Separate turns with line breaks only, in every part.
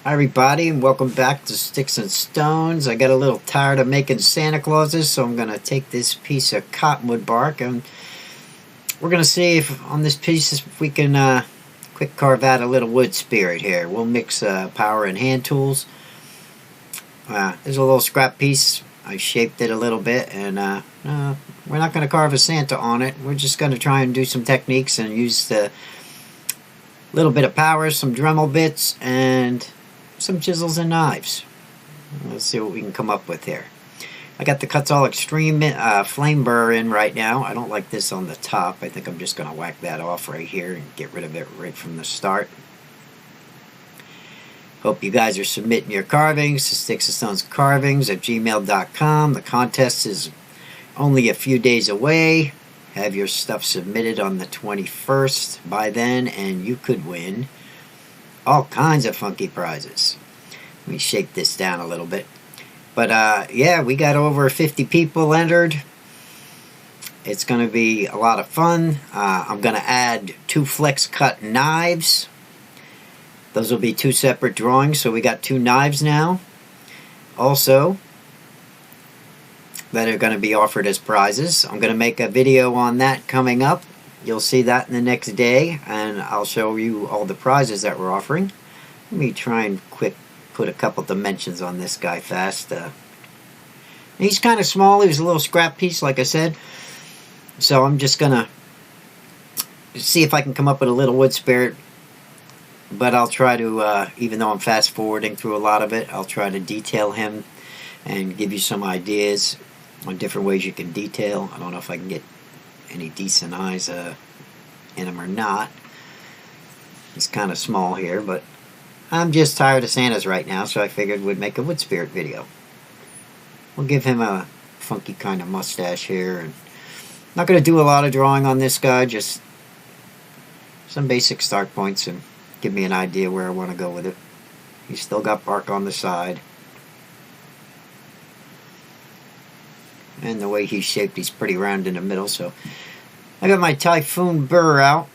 Hi everybody, and welcome back to Sticks and Stones. I got a little tired of making Santa Clauses, so I'm going to take this piece of cottonwood bark and we're going to see if on this piece if we can quick carve out a little wood spirit here. We'll mix power and hand tools. There's a little scrap piece. I shaped it a little bit, and we're not going to carve a Santa on it. We're just going to try and do some techniques and use the little bit of power, some Dremel bits, and some chisels and knives. Let's see what we can come up with here. I got the Cuts All Extreme flame burr in right now. I don't like this on the top. I think I'm just going to whack that off right here and get rid of it right from the start. Hope you guys are submitting your carvings to stixandstonescarvings@gmail.com. The contest is only a few days away. Have your stuff submitted on the 21st by then, and you could win all kinds of funky prizes. Let me shake this down a little bit. But yeah, we got over 50 people entered. It's going to be a lot of fun. I'm going to add 2 flex cut knives. Those will be 2 separate drawings, so we got 2 knives now. Also, that are going to be offered as prizes. I'm going to make a video on that coming up. You'll see that in the next day, and I'll show you all the prizes that we're offering. Let me try and quick put a couple dimensions on this guy fast. He's kind of small. He was a little scrap piece, like I said. So I'm just going to see if I can come up with a little wood spirit. But I'll try to, even though I'm fast forwarding through a lot of it, I'll try to detail him and give you some ideas on different ways you can detail. I don't know if I can get any decent eyes in him or not. He's kind of small here, but I'm just tired of Santas right now, so I figured we'd make a wood spirit video. We'll give him a funky kind of mustache here. And not going to do a lot of drawing on this guy, just some basic start points and give me an idea where I want to go with it. He's still got bark on the side. And the way he's shaped, he's pretty round in the middle. So I got my Typhoon burr out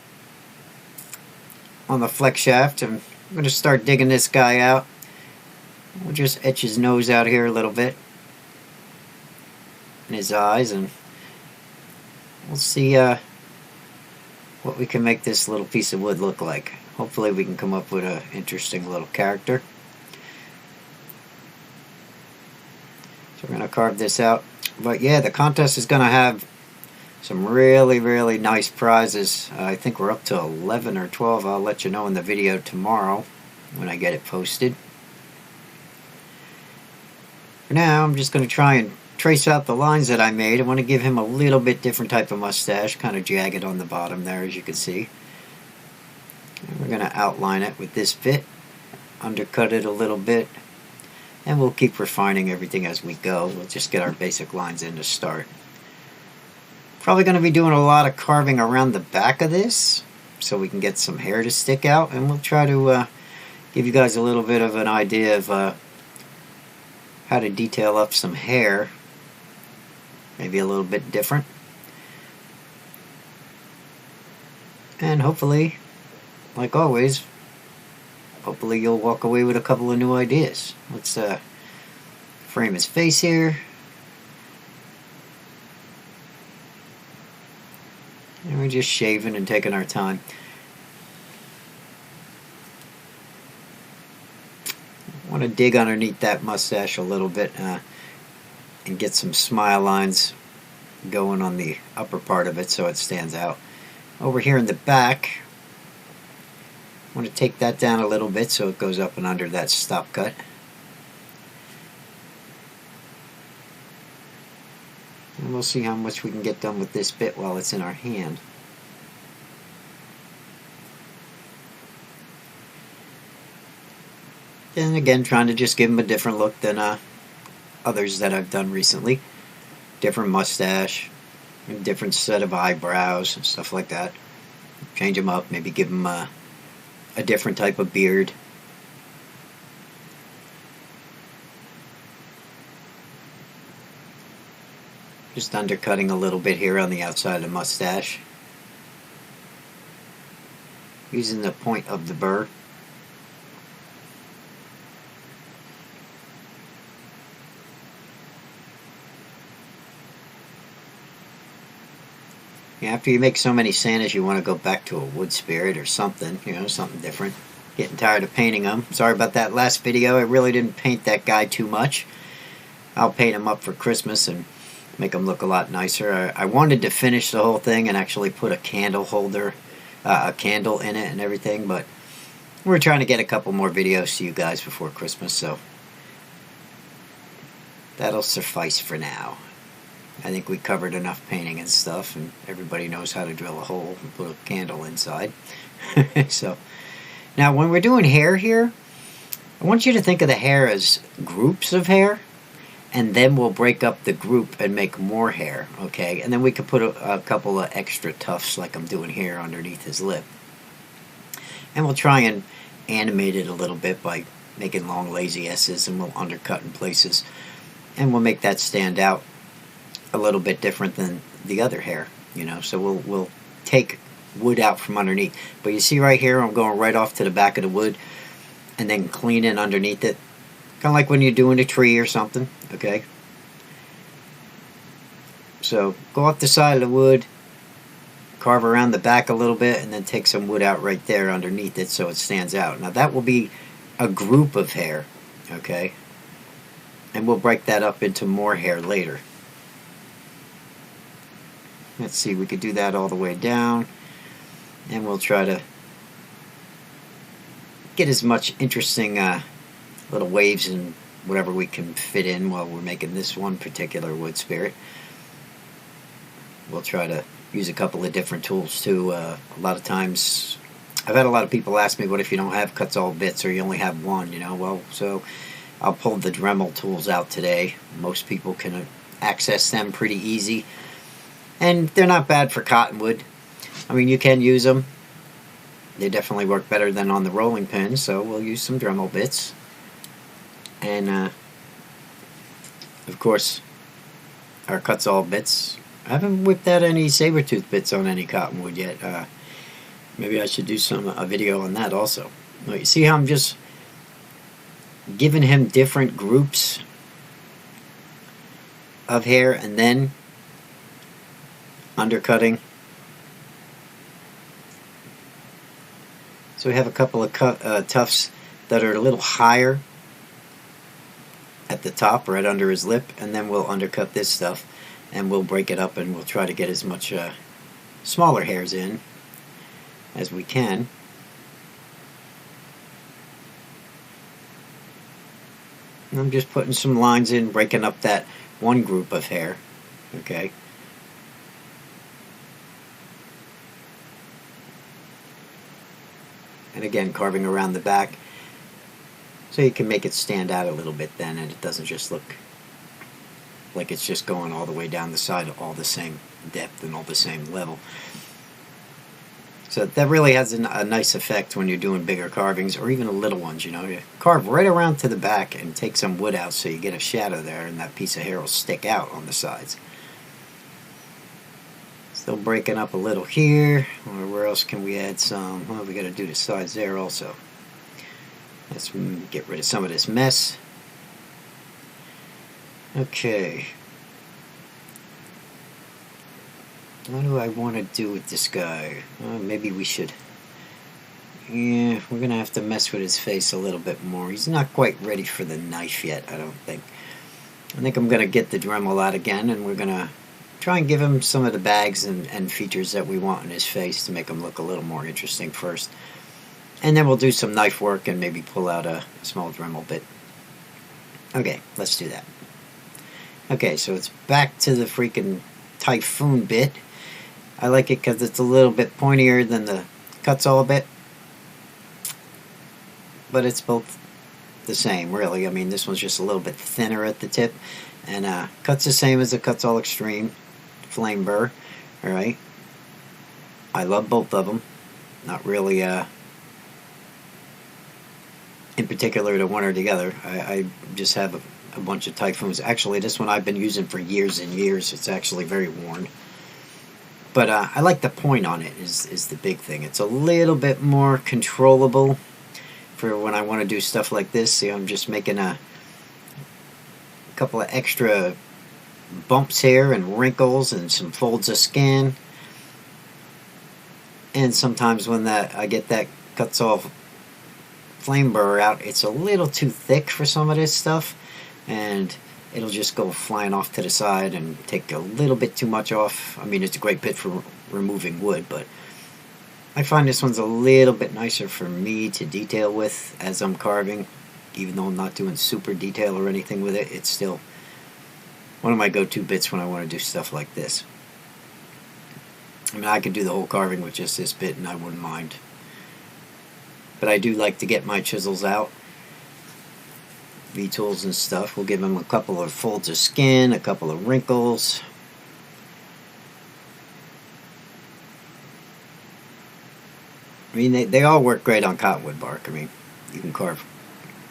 on the flex shaft, and I'm going to start digging this guy out. We'll just etch his nose out here a little bit and his eyes, and we'll see what we can make this little piece of wood look like. Hopefully we can come up with an interesting little character. So we're going to carve this out. But yeah, the contest is going to have some really, really nice prizes. I think we're up to 11 or 12. I'll let you know in the video tomorrow when I get it posted. For now, I'm just going to try and trace out the lines that I made. I want to give him a little bit different type of mustache, kind of jagged on the bottom there, as you can see. And we're going to outline it with this bit, undercut it a little bit. And we'll keep refining everything as we go. We'll just get our basic lines in to start. Probably going to be doing a lot of carving around the back of this, so we can get some hair to stick out. And we'll try to give you guys a little bit of an idea of how to detail up some hair. Maybe a little bit different. And hopefully, like always, hopefully you'll walk away with a couple of new ideas. Let's frame his face here. And we're just shaving and taking our time. I want to dig underneath that mustache a little bit and get some smile lines going on the upper part of it so it stands out. Over here in the back, I want to take that down a little bit so it goes up and under that stop cut. And we'll see how much we can get done with this bit while it's in our hand. And again, trying to just give him a different look than others that I've done recently. Different mustache, a different set of eyebrows and stuff like that. Change them up, maybe give him a different type of beard. Just undercutting a little bit here on the outside of the mustache. Using the point of the burr. After you make so many Santas, you want to go back to a wood spirit or something, you know, something different. Getting tired of painting them. Sorry about that last video. I really didn't paint that guy too much. I'll paint him up for Christmas and make him look a lot nicer. I wanted to finish the whole thing and actually put a candle holder, a candle in it and everything, but we're trying to get a couple more videos to you guys before Christmas, so that'll suffice for now. I think we covered enough painting and stuff, and everybody knows how to drill a hole and put a candle inside. So, now when we're doing hair here, I want you to think of the hair as groups of hair, and then we'll break up the group and make more hair, okay? And then we could put a couple of extra tufts like I'm doing here underneath his lip. And we'll try and animate it a little bit by making long lazy S's, and we'll undercut in places. And we'll make that stand out a little bit different than the other hair, you know? So we'll take wood out from underneath. But you see right here, I'm going right off to the back of the wood and then clean in underneath it. Kind of like when you're doing a tree or something, okay? So go up the side of the wood, carve around the back a little bit, and then take some wood out right there underneath it so it stands out. Now that will be a group of hair, okay? And we'll break that up into more hair later. Let's see, we could do that all the way down, and we'll try to get as much interesting little waves and whatever we can fit in while we're making this one particular wood spirit. We'll try to use a couple of different tools too. A lot of times I've had a lot of people ask me, what if you don't have cuts all bits or you only have one, you know? Well, so I'll pull the Dremel tools out today. Most people can access them pretty easy, and they're not bad for cottonwood. I mean, you can use them. They definitely work better than on the rolling pin, so we'll use some Dremel bits. And of course, our cuts all bits. I haven't whipped out any saber-tooth bits on any cottonwood yet. Maybe I should do a video on that also. Well, you see how I'm just giving him different groups of hair and then undercutting. So we have a couple of tufts that are a little higher at the top, right under his lip, and then we'll undercut this stuff, and we'll break it up, and we'll try to get as much smaller hairs in as we can. And I'm just putting some lines in, breaking up that one group of hair, okay? And again, carving around the back so you can make it stand out a little bit then, and it doesn't just look like it's just going all the way down the side, all the same depth and all the same level. So that really has a nice effect when you're doing bigger carvings, or even little ones, you know. You carve right around to the back and take some wood out so you get a shadow there, and that piece of hair will stick out on the sides. Still breaking up a little here. Or where else can we add some? Well, we got to do the sides there also. Let's get rid of some of this mess. Okay. What do I want to do with this guy? Maybe we should... Yeah, we're going to have to mess with his face a little bit more. He's not quite ready for the knife yet, I don't think. I think I'm going to get the Dremel out again, and we're going to try and give him some of the bags and features that we want in his face to make him look a little more interesting first. And then we'll do some knife work and maybe pull out a small Dremel bit. Okay, let's do that. Okay, so it's back to the freaking Typhoon bit. I like it because it's a little bit pointier than the cuts all bit. But it's both the same, really. I mean, this one's just a little bit thinner at the tip. And cuts the same as the Cuts All Extreme Flame Burr. Alright. I love both of them. Not really in particular to one or the other. I just have a bunch of Typhoons. Actually, this one I've been using for years and years. It's actually very worn. But I like the point on it is the big thing. It's a little bit more controllable for when I want to do stuff like this. See, I'm just making a couple of extra bumps here and wrinkles and some folds of skin. And sometimes when I get that cuts off flame burr out, it's a little too thick for some of this stuff, and it'll just go flying off to the side and take a little bit too much off. I mean, it's a great bit for removing wood, but I find this one's a little bit nicer for me to detail with as I'm carving. Even though I'm not doing super detail or anything with it, it's still one of my go-to bits when I want to do stuff like this. I mean, I could do the whole carving with just this bit and I wouldn't mind. But I do like to get my chisels out. V-tools and stuff. We'll give them a couple of folds of skin, a couple of wrinkles. I mean, they all work great on cottonwood bark. I mean, you can carve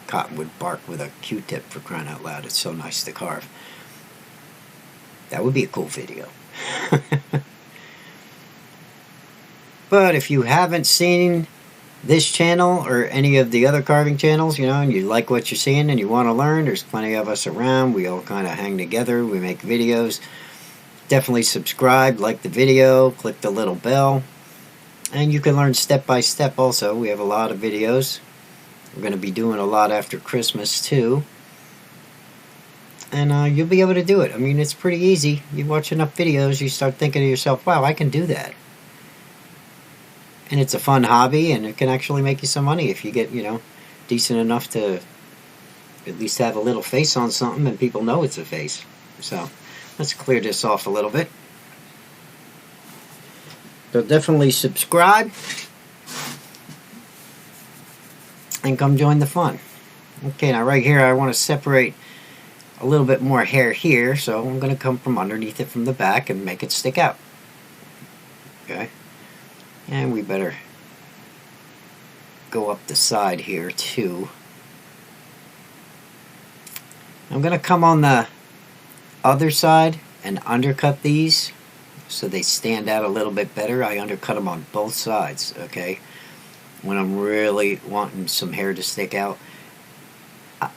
cottonwood bark with a Q-tip, for crying out loud. It's so nice to carve. That would be a cool video. But if you haven't seen this channel or any of the other carving channels, you know, and you like what you're seeing and you want to learn, there's plenty of us around. We all kind of hang together. We make videos. Definitely subscribe, like the video, click the little bell. And you can learn step by step also. We have a lot of videos. We're going to be doing a lot after Christmas too. And you'll be able to do it. I mean, it's pretty easy. You watch enough videos, you start thinking to yourself, wow, I can do that. And it's a fun hobby, and it can actually make you some money if you get, you know, decent enough to at least have a little face on something and people know it's a face. So let's clear this off a little bit. So definitely subscribe and come join the fun. Okay, now right here I want to separate a little bit more hair here, so I'm going to come from underneath it from the back and make it stick out. Okay, and we better go up the side here too. I'm going to come on the other side and undercut these so they stand out a little bit better. I undercut them on both sides, okay? When I'm really wanting some hair to stick out,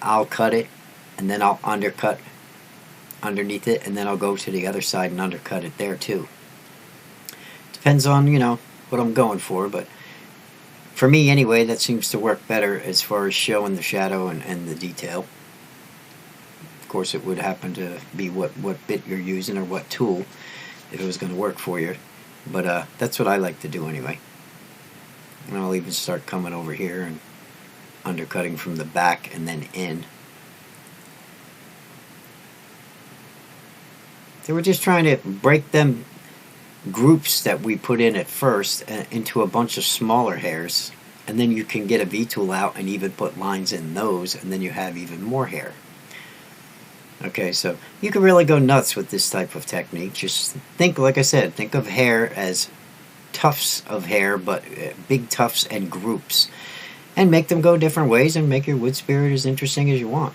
I'll cut it and then I'll undercut underneath it, and then I'll go to the other side and undercut it there too. Depends on, you know, what I'm going for, but for me anyway, that seems to work better as far as showing the shadow and the detail. Of course, it would happen to be what bit you're using or what tool, if it was going to work for you. But that's what I like to do anyway. And I'll even start coming over here and undercutting from the back and then in. So we're just trying to break them groups that we put in at first into a bunch of smaller hairs, and then you can get a V-tool out and even put lines in those, and then you have even more hair. Okay, so you can really go nuts with this type of technique. Just think, like I said, think of hair as tufts of hair, but big tufts and groups, and make them go different ways and make your wood spirit as interesting as you want.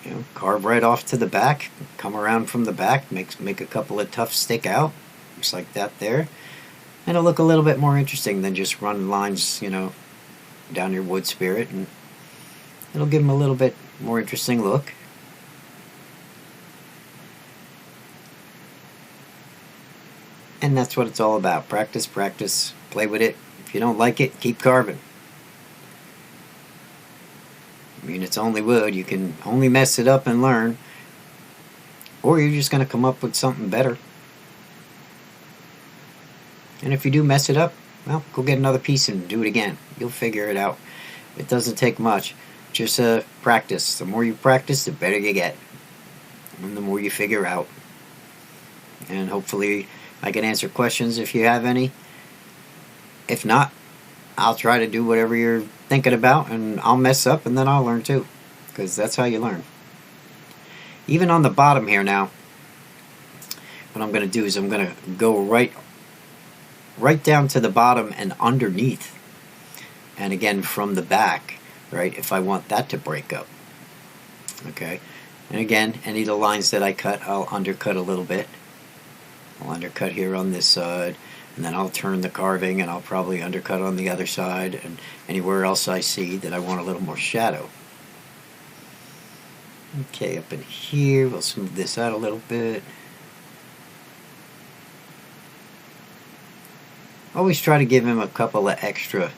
You know, carve right off to the back, come around from the back, make a couple of tufts stick out, just like that there, and it'll look a little bit more interesting than just run lines, you know, down your wood spirit, and it'll give them a little bit more interesting look. And that's what it's all about. Practice, practice, play with it. If you don't like it, keep carving. I mean, it's only wood. You can only mess it up and learn. Or you're just going to come up with something better. And if you do mess it up, well, go get another piece and do it again. You'll figure it out. It doesn't take much. Just practice. The more you practice, the better you get. And the more you figure out. And hopefully I can answer questions if you have any. If not, I'll try to do whatever you're thinking about, and I'll mess up and then I'll learn too. Because that's how you learn. Even on the bottom here now, what I'm going to do is I'm going to go right down to the bottom and underneath. And again from the back, right, if I want that to break up. Okay, and again, any of the lines that I cut, I'll undercut a little bit. I'll undercut here on this side, and then I'll turn the carving and I'll probably undercut on the other side, and anywhere else I see that I want a little more shadow. Okay, up in here, we'll smooth this out a little bit. Always try to give him a couple of extra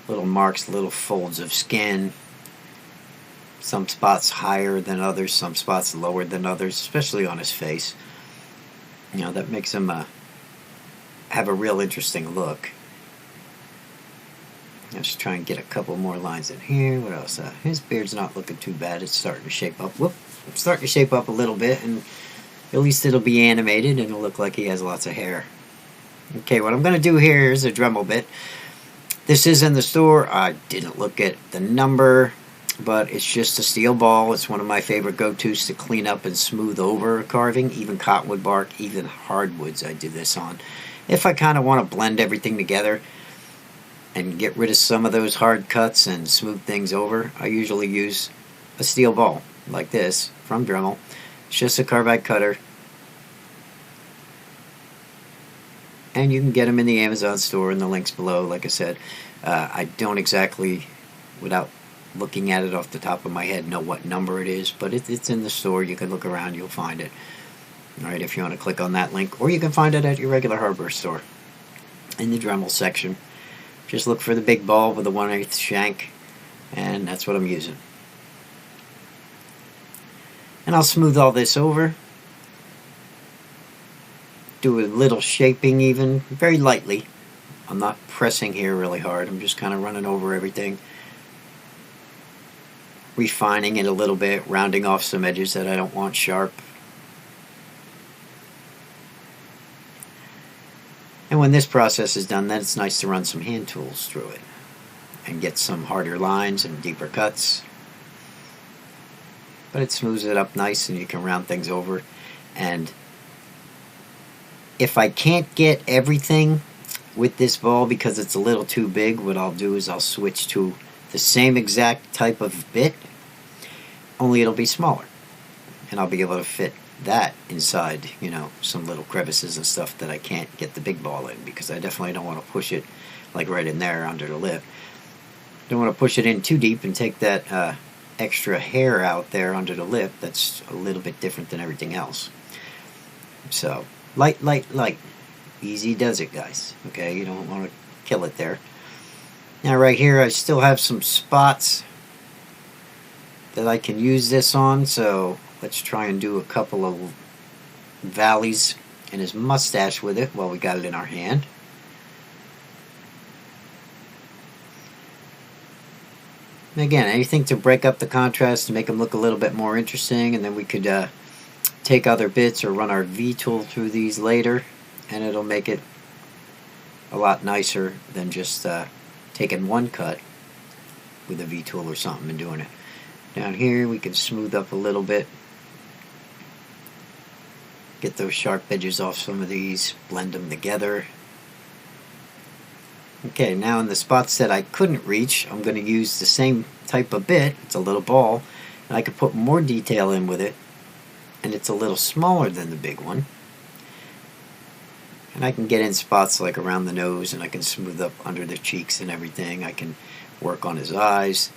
little marks, little folds of skin. Some spots higher than others, some spots lower than others, especially on his face. You know, that makes him have a real interesting look. I'll just try and get a couple more lines in here. What else? His beard's not looking too bad. It's starting to shape up. Whoop! It's starting to shape up a little bit, and at least it'll be animated, and it'll look like he has lots of hair. Okay, what I'm going to do here is a Dremel bit. This is in the store. I didn't look at the number, but it's just a steel ball. It's one of my favorite go-tos to clean up and smooth over carving, even cottonwood bark, even hardwoods I do this on. If I kind of want to blend everything together and get rid of some of those hard cuts and smooth things over, I usually use a steel ball like this from Dremel. It's just a carbide cutter, and you can get them in the Amazon store in the links below. Like I said, I don't exactly, without looking at it off the top of my head, know what number it is, but it's in the store. You can look around, you'll find it. Alright, if you want to click on that link, or you can find it at your regular hardware store in the Dremel section. Just look for the big ball with the 1/8 shank, and that's what I'm using. And I'll smooth all this over. Do a little shaping even, very lightly. I'm not pressing here really hard. I'm just kind of running over everything. Refining it a little bit, rounding off some edges that I don't want sharp. And when this process is done, then it's nice to run some hand tools through it and get some harder lines and deeper cuts. But it smooths it up nice, and you can round things over. And if I can't get everything with this ball because it's a little too big, what I'll do is I'll switch to the same exact type of bit, only it'll be smaller. And I'll be able to fit that inside, you know, some little crevices and stuff that I can't get the big ball in, because I definitely don't want to push it like right in there under the lip. Don't want to push it in too deep and take that extra hair out there under the lip. That's a little bit different than everything else. So light, light, light. Easy does it, guys. Okay, you don't want to kill it there. Now right here I still have some spots that I can use this on, so let's try and do a couple of valleys in his mustache with it while we got it in our hand. And again, anything to break up the contrast to make them look a little bit more interesting, and then we could take other bits or run our V-tool through these later, and it'll make it a lot nicer than just taking one cut with a V-tool or something and doing it. Down here we can smooth up a little bit. Get those sharp edges off some of these, blend them together. Okay, now in the spots that I couldn't reach, I'm going to use the same type of bit. It's a little ball, and I could put more detail in with it, and it's a little smaller than the big one. And I can get in spots like around the nose, and I can smooth up under the cheeks and everything. I can work on his eyes.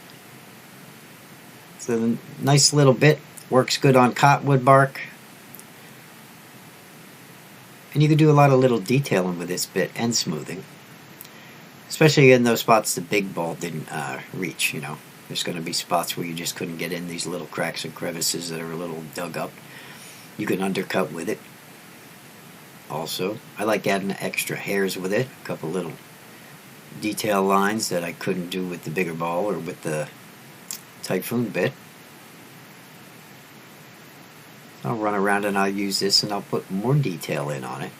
So the nice little bit, works good on cottonwood bark. And you can do a lot of little detailing with this bit and smoothing. Especially in those spots the big ball didn't reach, you know. There's going to be spots where you just couldn't get in, these little cracks and crevices that are a little dug up. You can undercut with it. Also, I like adding extra hairs with it. A couple little detail lines that I couldn't do with the bigger ball or with the Typhoon bit. I'll run around and I'll use this and I'll put more detail in on it.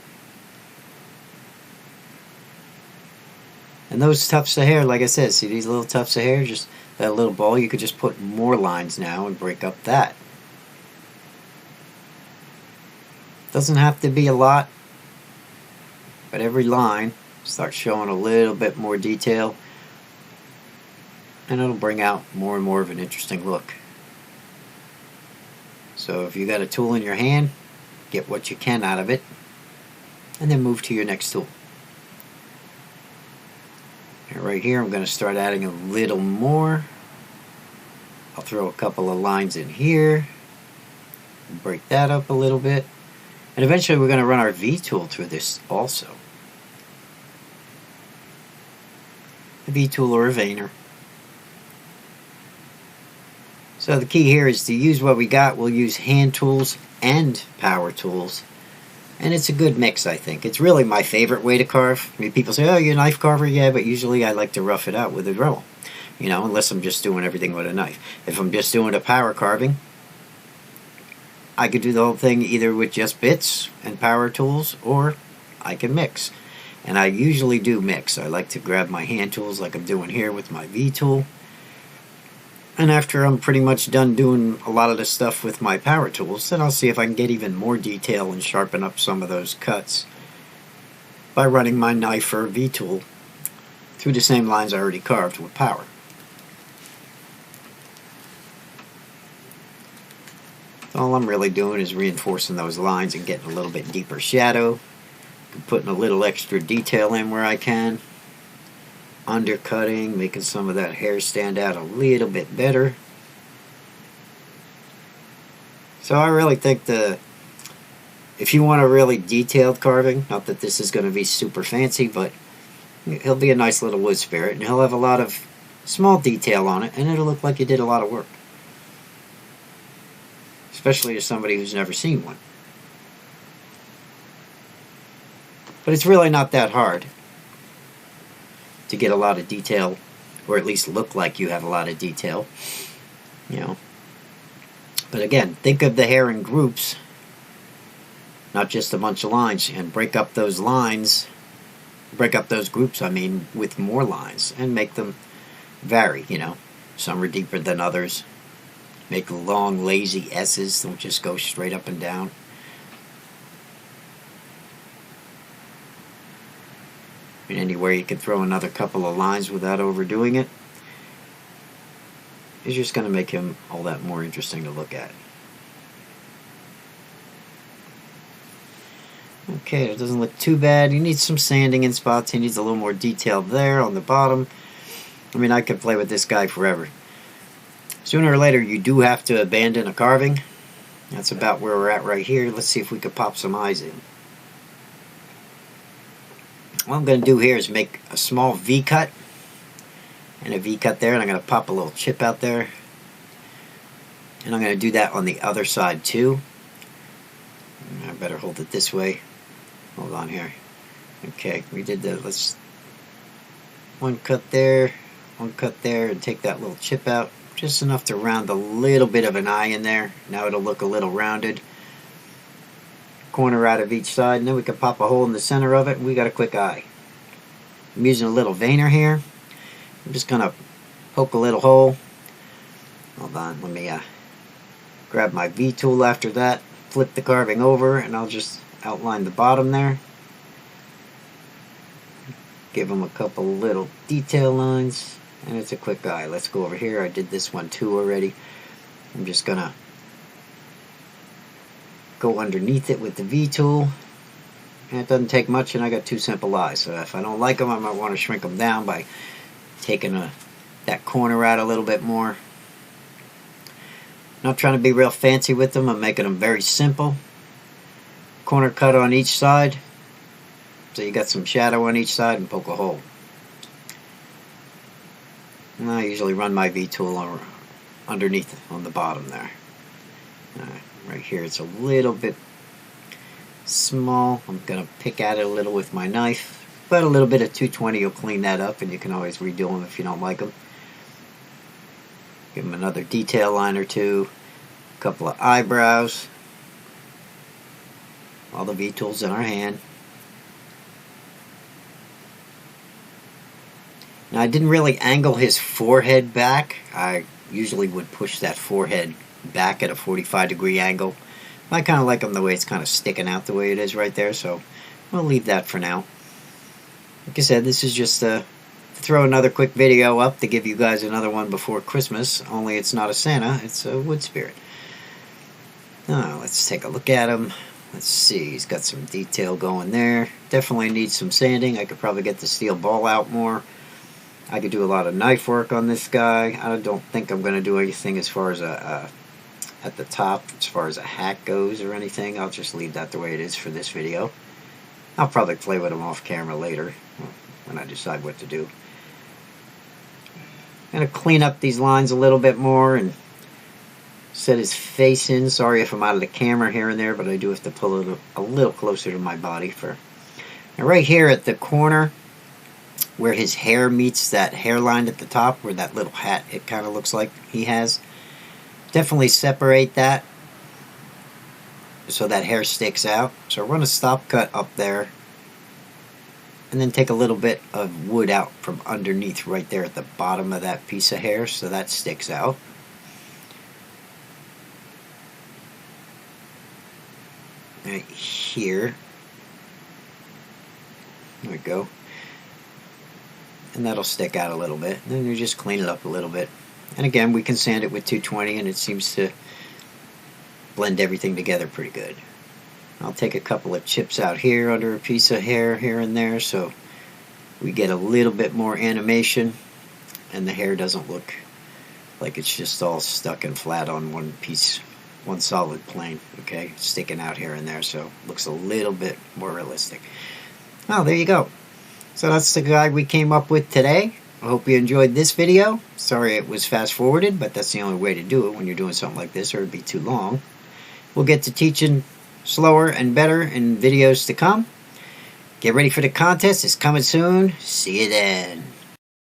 And those tufts of hair, like I said, see these little tufts of hair, just that little ball, you could just put more lines now and break up that. Doesn't have to be a lot, but every line starts showing a little bit more detail, and it'll bring out more and more of an interesting look. So if you got a tool in your hand, get what you can out of it, and then move to your next tool. And right here I'm going to start adding a little more. I'll throw a couple of lines in here, break that up a little bit, and eventually we're going to run our V-tool through this also. a V-tool or a veiner. So the key here is to use what we got. We'll use hand tools and power tools. And it's a good mix, I think. It's really my favorite way to carve. I mean, people say, oh, you're a knife carver? Yeah, but usually I like to rough it out with a drill. You know, unless I'm just doing everything with a knife. If I'm just doing a power carving, I could do the whole thing either with just bits and power tools, or I can mix. And I usually do mix. I like to grab my hand tools like I'm doing here with my V-tool. And after I'm pretty much done doing a lot of the stuff with my power tools, then I'll see if I can get even more detail and sharpen up some of those cuts by running my knife or V-tool through the same lines I already carved with power. All I'm really doing is reinforcing those lines and getting a little bit deeper shadow, putting a little extra detail in where I can, undercutting, making some of that hair stand out a little bit better. So I really think if you want a really detailed carving, not that this is going to be super fancy, but he'll be a nice little wood spirit, and he'll have a lot of small detail on it, and it'll look like you did a lot of work. Especially to somebody who's never seen one. But it's really not that hard to get a lot of detail, or at least look like you have a lot of detail, you know. But again, think of the hair in groups, not just a bunch of lines, and break up those lines, break up those groups, I mean, with more lines, and make them vary, you know. Some are deeper than others. Make long, lazy S's, don't just go straight up and down. And anywhere you can throw another couple of lines without overdoing it is just going to make him all that more interesting to look at. Okay, it doesn't look too bad. He needs some sanding in spots. He needs a little more detail there on the bottom. I mean, I could play with this guy forever. Sooner or later, you do have to abandon a carving. That's about where we're at right here. Let's see if we could pop some eyes in. What I'm going to do here is make a small V-cut. And a V-cut there, and I'm going to pop a little chip out there. And I'm going to do that on the other side too. I better hold it this way. Hold on here. Okay, we did the, let's, one cut there, and take that little chip out. Just enough to round a little bit of an eye in there. Now it'll look a little rounded. Corner out of each side, and then we can pop a hole in the center of it, and we got a quick eye. I'm using a little veiner here. I'm just going to poke a little hole. Hold on, let me grab my V-tool after that, flip the carving over, and I'll just outline the bottom there. Give them a couple little detail lines. And it's a quick eye. Let's go over here. I did this one too already. I'm just going to go underneath it with the V-tool. And it doesn't take much, and I got two simple eyes. So if I don't like them, I might want to shrink them down by taking that corner out a little bit more. Not trying to be real fancy with them. I'm making them very simple. Corner cut on each side. So you got some shadow on each side, and poke a hole. And I usually run my V-tool underneath on the bottom there. Right here it's a little bit small. I'm going to pick at it a little with my knife. But a little bit of 220 will clean that up, and you can always redo them if you don't like them. Give them another detail line or two. A couple of eyebrows. All the V-tools in our hand. Now, I didn't really angle his forehead back. I usually would push that forehead back at a 45-degree angle. I kind of like him the way it's kind of sticking out the way it is right there, so we'll leave that for now. Like I said, this is just to throw another quick video up to give you guys another one before Christmas, only it's not a Santa, it's a wood spirit. Now, let's take a look at him. Let's see, he's got some detail going there. Definitely needs some sanding. I could probably get the steel ball out more. I could do a lot of knife work on this guy. I don't think I'm going to do anything as far as at the top, as far as a hat goes or anything. I'll just leave that the way it is for this video. I'll probably play with him off camera later when I decide what to do. Gonna clean up these lines a little bit more and set his face in. Sorry if I'm out of the camera here and there, but I do have to pull it a little closer to my body. Now right here at the corner where his hair meets that hairline at the top, where that little hat it kind of looks like he has, definitely separate that so that hair sticks out. So we're going to stop cut up there and then take a little bit of wood out from underneath right there at the bottom of that piece of hair so that sticks out. Right here. There we go. And that'll stick out a little bit. Then you just clean it up a little bit. And again, we can sand it with 220 and it seems to blend everything together pretty good. I'll take a couple of chips out here under a piece of hair here and there so we get a little bit more animation and the hair doesn't look like it's just all stuck and flat on one piece, one solid plane, okay? Sticking out here and there, so it looks a little bit more realistic. Well, there you go. So that's the guide we came up with today. I hope you enjoyed this video. Sorry it was fast forwarded, but that's the only way to do it when you're doing something like this, or it'd be too long. We'll get to teaching slower and better in videos to come. Get ready for the contest. It's coming soon. See you then.